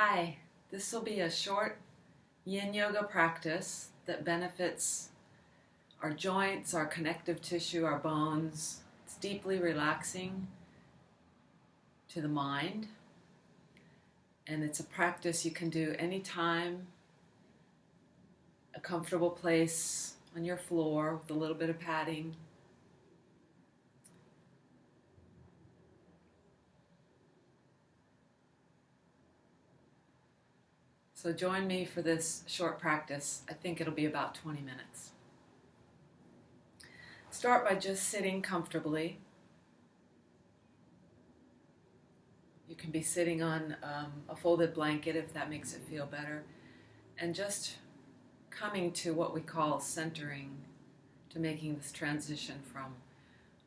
Hi, this will be a short Yin Yoga practice that benefits our joints, our connective tissue, our bones. It's deeply relaxing to the mind, and it's a practice you can do anytime, a comfortable place on your floor with a little bit of padding. So join me for this short practice. I think it'll be about 20 minutes. Start by just sitting comfortably. You can be sitting on a folded blanket if that makes it feel better. And just coming to what we call centering, to making this transition from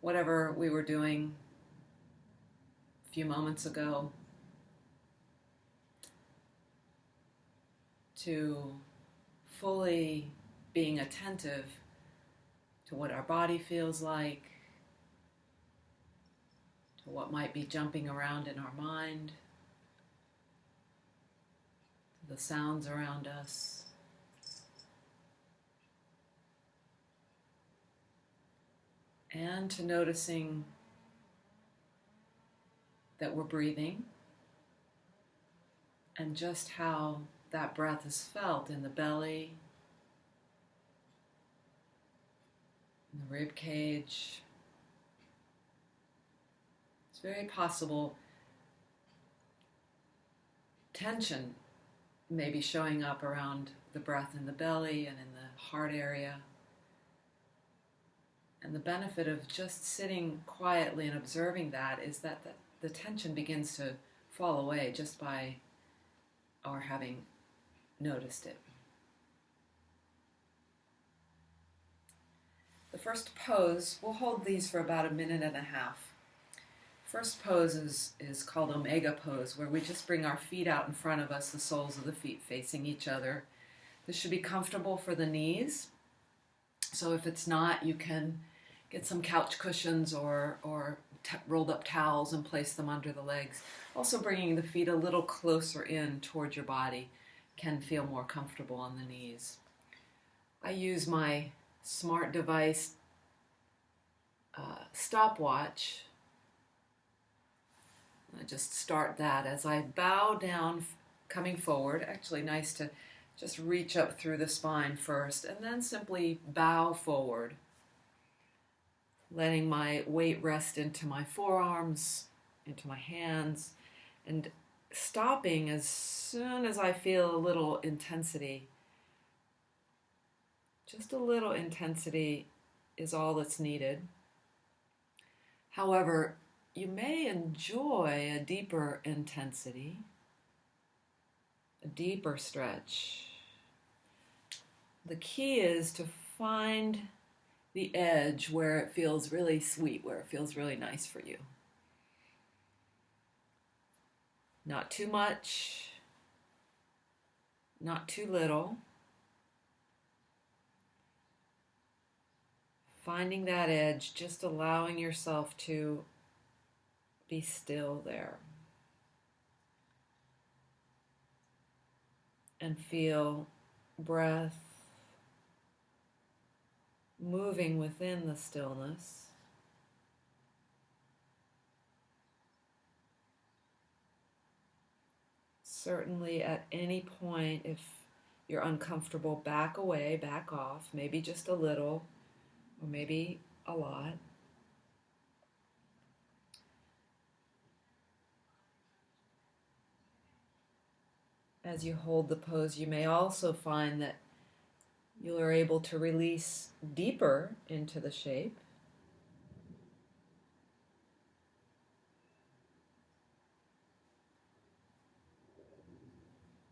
whatever we were doing a few moments ago to fully being attentive to what our body feels like, to what might be jumping around in our mind, to the sounds around us. And to noticing that we're breathing and just how that breath is felt in the belly, in the rib cage. It's very possible tension may be showing up around the breath in the belly and in the heart area. And the benefit of just sitting quietly and observing that is that the tension begins to fall away just by our having noticed it. The first pose, we'll hold these for about 1.5 minutes. First pose is called Omega Pose, where we just bring our feet out in front of us, the soles of the feet facing each other. This should be comfortable for the knees. So if it's not, you can get some couch cushions or rolled up towels and place them under the legs. Also bringing the feet a little closer in towards your body can feel more comfortable on the knees. I use my smart device stopwatch. I just start that as I bow down, coming forward. Actually nice to just reach up through the spine first and then simply bow forward, letting my weight rest into my forearms, into my hands, and stopping as soon as I feel a little intensity. Just a little intensity is all that's needed. However, you may enjoy a deeper intensity, a deeper stretch. The key is to find the edge where it feels really sweet, where it feels really nice for you. Not too much, not too little. Finding that edge, just allowing yourself to be still there. And feel breath moving within the stillness. Certainly at any point, if you're uncomfortable, back away, back off, maybe just a little, or maybe a lot. As you hold the pose, you may also find that you are able to release deeper into the shape.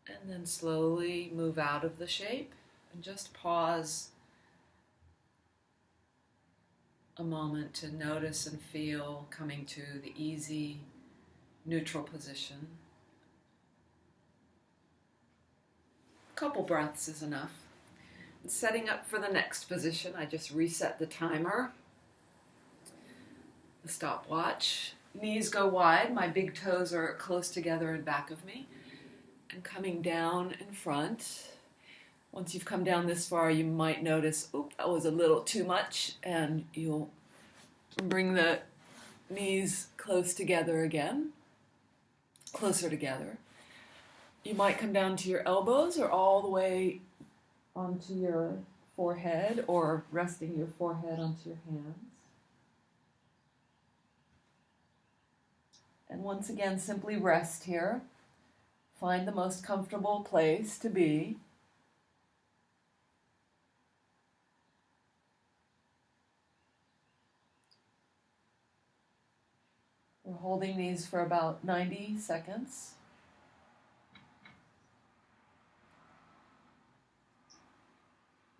And then slowly move out of the shape and just pause a moment to notice and feel coming to the easy, neutral position. A couple breaths is enough. And setting up for the next position, I just reset the timer, the stopwatch. Knees go wide, my big toes are close together in back of me. and coming down in front. Once you've come down this far, you might notice, oop, that was a little too much, and you'll bring the knees closer together again. You might come down to your elbows or all the way onto your forehead, or resting your forehead onto your hands. And once again, simply rest here. Find the most comfortable place to be. We're holding these for about 90 seconds.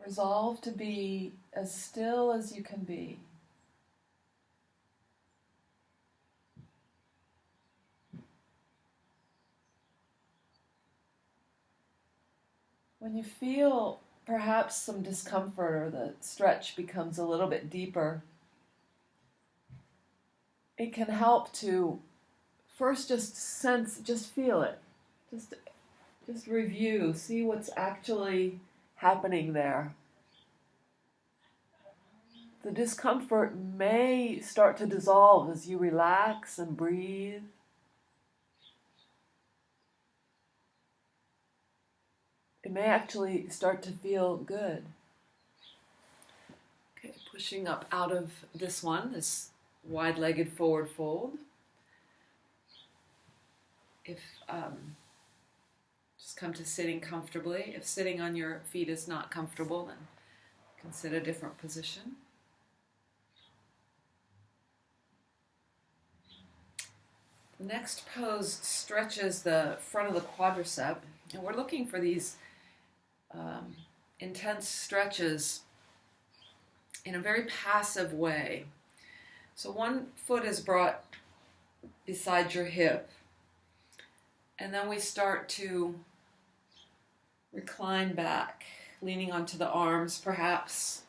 Resolve to be as still as you can be. When you feel perhaps some discomfort or the stretch becomes a little bit deeper, it can help to first just feel it. Just review, see what's actually happening there. The discomfort may start to dissolve as you relax and breathe. It may actually start to feel good. Okay, pushing up out of this one, wide-legged forward fold. Just come to sitting comfortably. If sitting on your feet is not comfortable, then consider a different position. The next pose stretches the front of the quadricep, and we're looking for these intense stretches in a very passive way. So one foot is brought beside your hip, and then we start to recline back, leaning onto the arms perhaps.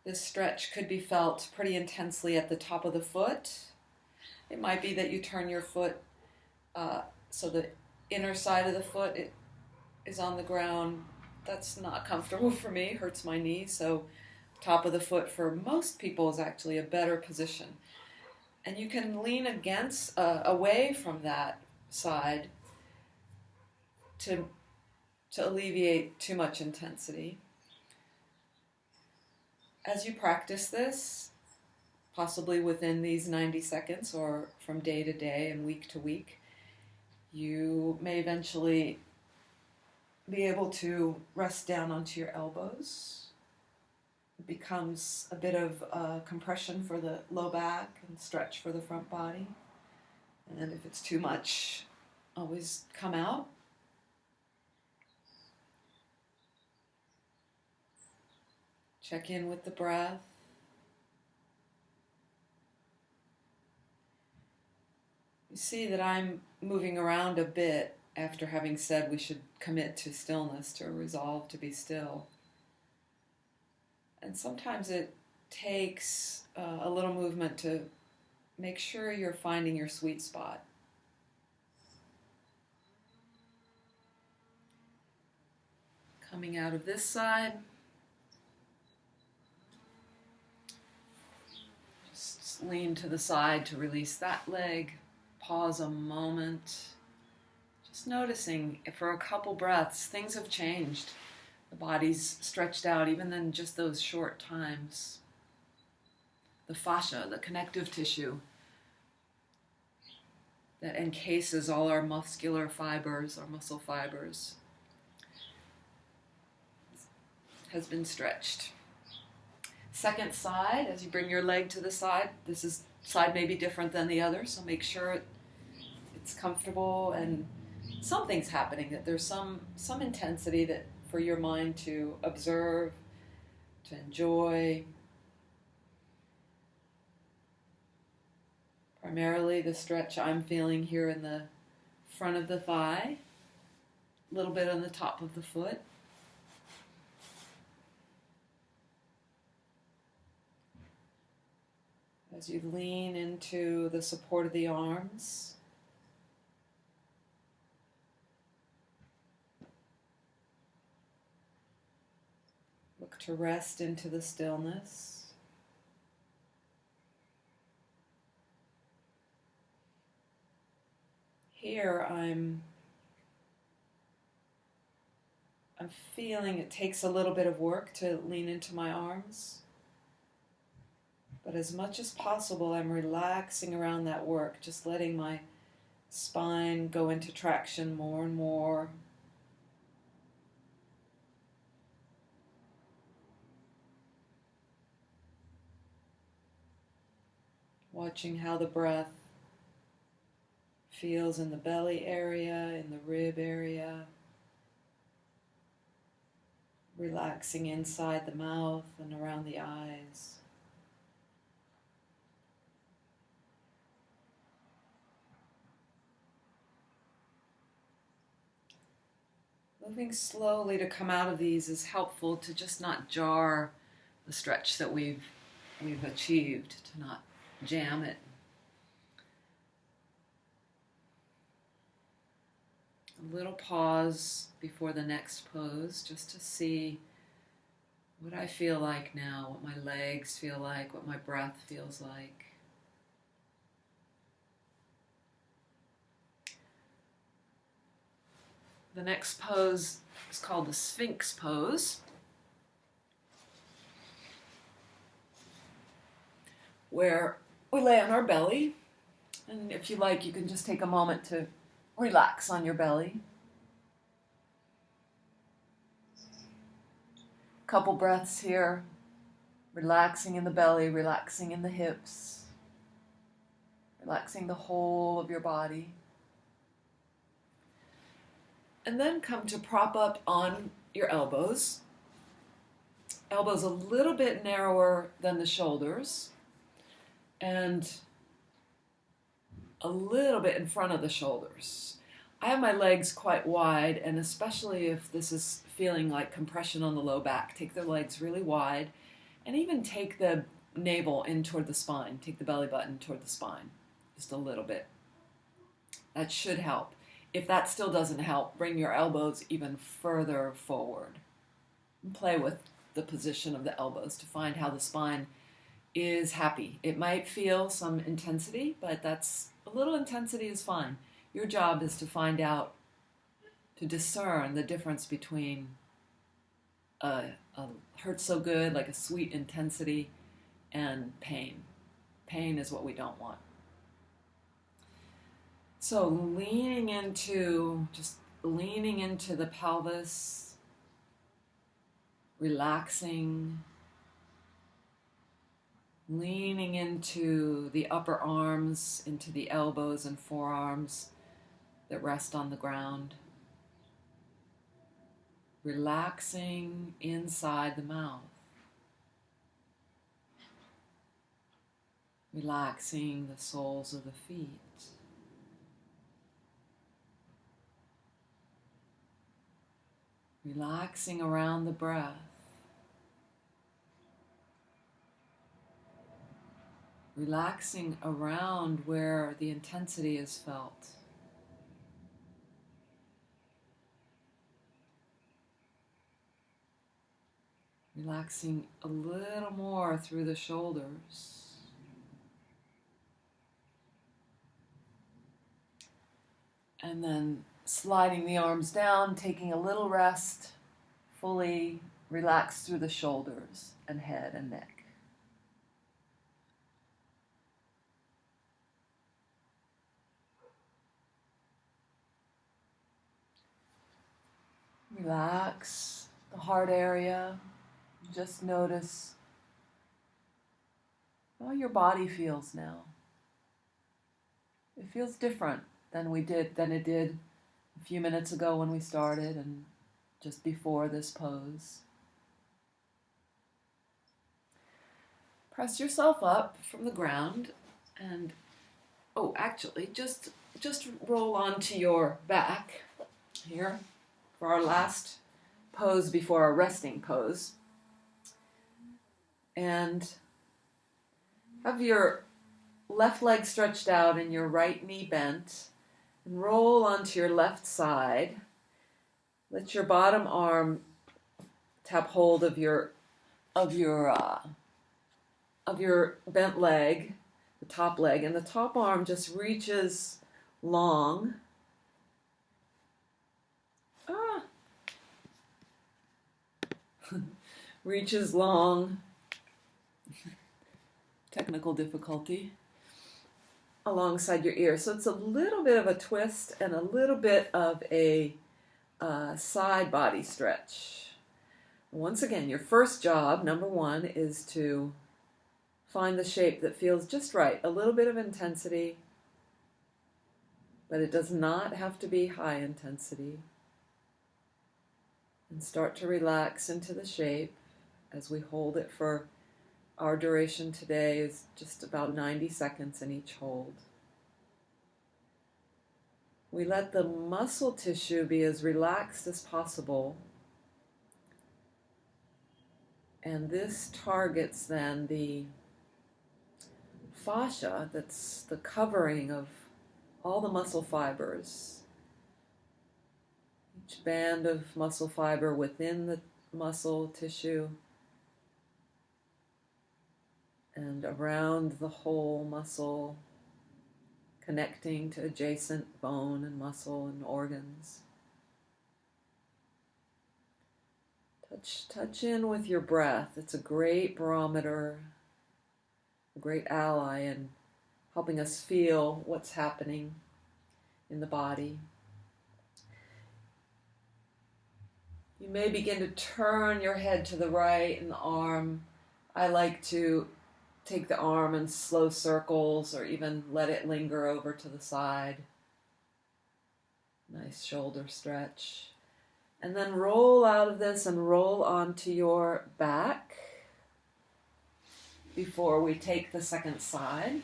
This stretch could be felt pretty intensely at the top of the foot. It might be that you turn your foot so the inner side of the foot is on the ground. That's not comfortable for me, hurts my knee, so top of the foot for most people is actually a better position. And you can lean away from that side to alleviate too much intensity. As you practice this, possibly within these 90 seconds or from day to day and week to week, you may eventually be able to rest down onto your elbows. It becomes a bit of compression for the low back and stretch for the front body. And then if it's too much, always come out. Check in with the breath. You see that I'm moving around a bit after having said we should commit to stillness, to resolve to be still. And sometimes it takes a little movement to make sure you're finding your sweet spot. Coming out of this side. Just lean to the side to release that leg. Pause a moment. Just noticing for a couple breaths, things have changed. The body's stretched out even in just those short times. The fascia, the connective tissue that encases all our muscular fibers, our muscle fibers, has been stretched. Second side, as you bring your leg to the side, side may be different than the other, so make sure it's comfortable and something's happening, that there's some intensity that for your mind to observe, to enjoy. Primarily the stretch I'm feeling here in the front of the thigh, a little bit on the top of the foot. As you lean into the support of the arms, look to rest into the stillness. Here I'm feeling it takes a little bit of work to lean into my arms. But as much as possible, I'm relaxing around that work, just letting my spine go into traction more and more. Watching how the breath feels in the belly area, in the rib area. Relaxing inside the mouth and around the eyes. Moving slowly to come out of these is helpful to just not jar the stretch that we've achieved, to not jam it. A little pause before the next pose just to see what I feel like now, what my legs feel like, what my breath feels like. The next pose is called the Sphinx Pose, where we lay on our belly, and if you like, you can just take a moment to relax on your belly. Couple breaths here, relaxing in the belly, relaxing in the hips, relaxing the whole of your body. And then come to prop up on your elbows. Elbows a little bit narrower than the shoulders and a little bit in front of the shoulders. I have my legs quite wide, and especially if this is feeling like compression on the low back, take the legs really wide and even take the navel in toward the spine. Take the belly button toward the spine, just a little bit. That should help. If that still doesn't help, bring your elbows even further forward. And play with the position of the elbows to find how the spine is happy. It might feel some intensity, but a little intensity is fine. Your job is to find out, to discern the difference between a hurts so good, like a sweet intensity, and pain. Pain is what we don't want. So leaning into the pelvis, relaxing, leaning into the upper arms, into the elbows and forearms that rest on the ground, relaxing inside the mouth, relaxing the soles of the feet. Relaxing around the breath. Relaxing around where the intensity is felt. Relaxing a little more through the shoulders. And then sliding the arms down, taking a little rest, fully relax through the shoulders and head and neck. Relax the heart area. Just notice how your body feels now. It feels different than it did a few minutes ago when we started and just before this pose. Press yourself up from the ground and, actually, just roll onto your back here for our last pose before our resting pose. And Have your left leg stretched out and your right knee bent, and roll onto your left side. Let your bottom arm tap hold of your bent leg, the top leg, and the top arm just reaches long. Reaches long. Technical difficulty. Alongside your ear. So it's a little bit of a twist and a little bit of a side body stretch. Once again, your first job, number one, is to find the shape that feels just right. A little bit of intensity, but it does not have to be high intensity. And start to relax into the shape as we hold it for our duration today is just about 90 seconds in each hold. We let the muscle tissue be as relaxed as possible. And this targets then the fascia, that's the covering of all the muscle fibers. Each band of muscle fiber within the muscle tissue and around the whole muscle, connecting to adjacent bone and muscle and organs. Touch in with your breath. It's a great barometer, a great ally in helping us feel what's happening in the body. You may begin to turn your head to the right and the arm. I like to take the arm in slow circles or even let it linger over to the side. Nice shoulder stretch. And then roll out of this and roll onto your back before we take the second side.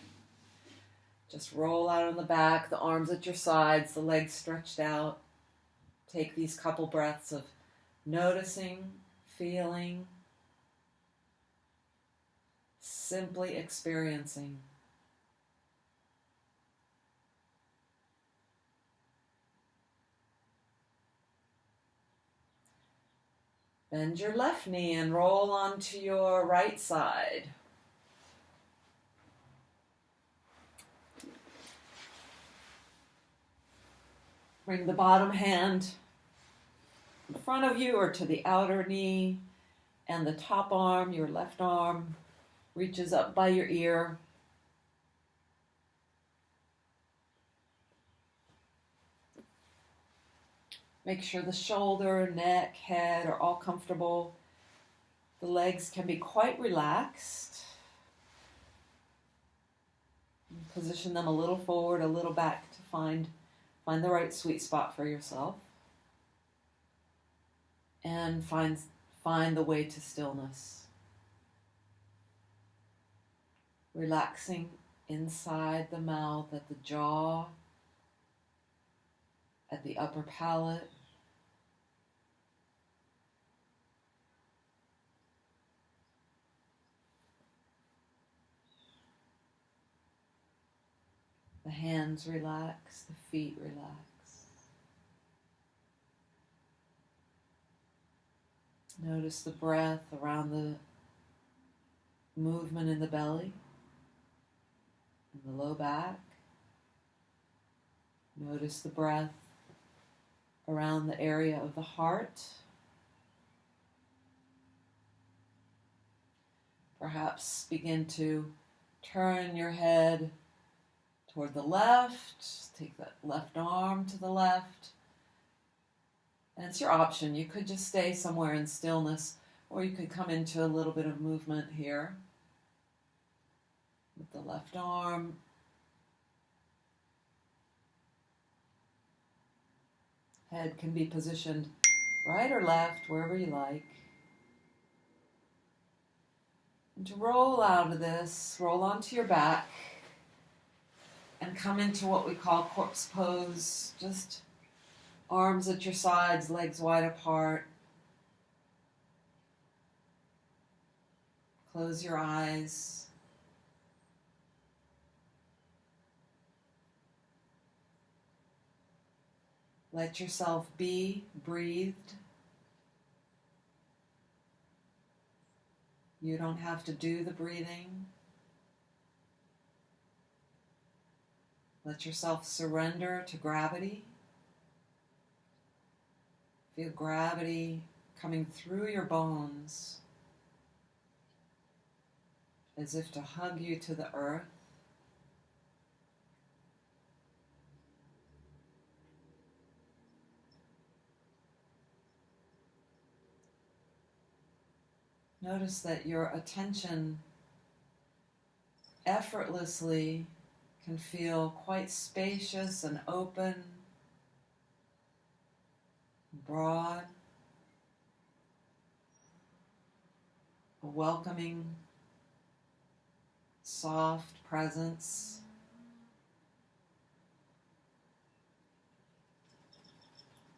Just roll out on the back, the arms at your sides, the legs stretched out. Take these couple breaths of noticing, feeling, simply experiencing. Bend your left knee and roll onto your right side. Bring the bottom hand in front of you or to the outer knee, and the top arm, your left arm, reaches up by your ear. Make sure the shoulder, neck, head are all comfortable. The legs can be quite relaxed. Position them a little forward, a little back to find the right sweet spot for yourself. And find the way to stillness. Relaxing inside the mouth, at the jaw, at the upper palate. The hands relax, the feet relax. Notice the breath around the movement in the belly, in the low back. Notice the breath around the area of the heart. Perhaps begin to turn your head toward the left. Take that left arm to the left. And it's your option. You could just stay somewhere in stillness, or you could come into a little bit of movement here. With the left arm. Head can be positioned right or left, wherever you like. And to roll out of this, roll onto your back and come into what we call corpse pose. Just arms at your sides, legs wide apart. Close your eyes. Let yourself be breathed. You don't have to do the breathing. Let yourself surrender to gravity. Feel gravity coming through your bones as if to hug you to the earth. Notice that your attention effortlessly can feel quite spacious and open, broad, a welcoming, soft presence.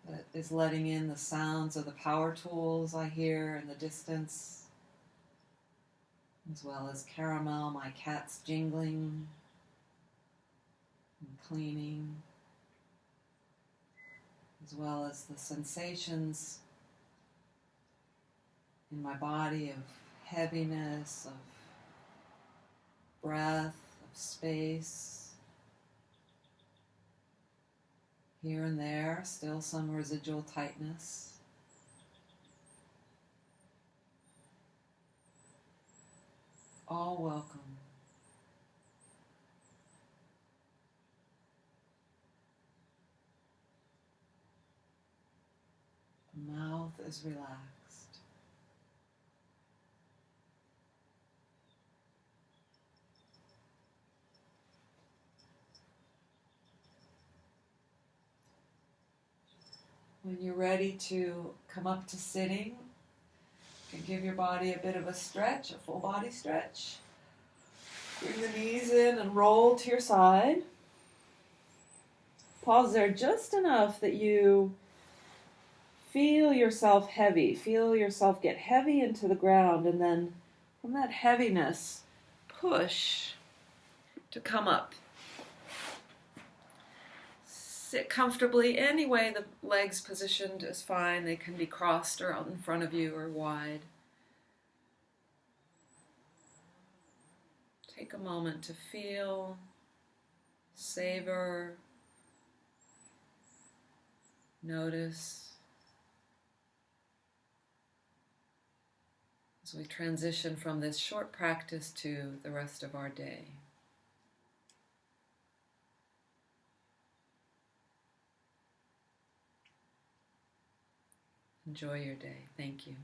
That is letting in the sounds of the power tools I hear in the distance, as well as Caramel, my cat's jingling and cleaning, as well as the sensations in my body of heaviness, of breath, of space. Here and there, still some residual tightness. All welcome. The mouth is relaxed. When you're ready to come up to sitting, you can give your body a bit of a stretch, a full body stretch. Bring the knees in and roll to your side. Pause there just enough that you feel yourself heavy. Feel yourself get heavy into the ground, and then from that heaviness, push to come up. Sit comfortably. Any way the legs positioned is fine. They can be crossed or out in front of you or wide. Take a moment to feel, savor, notice as we transition from this short practice to the rest of our day. Enjoy your day. Thank you.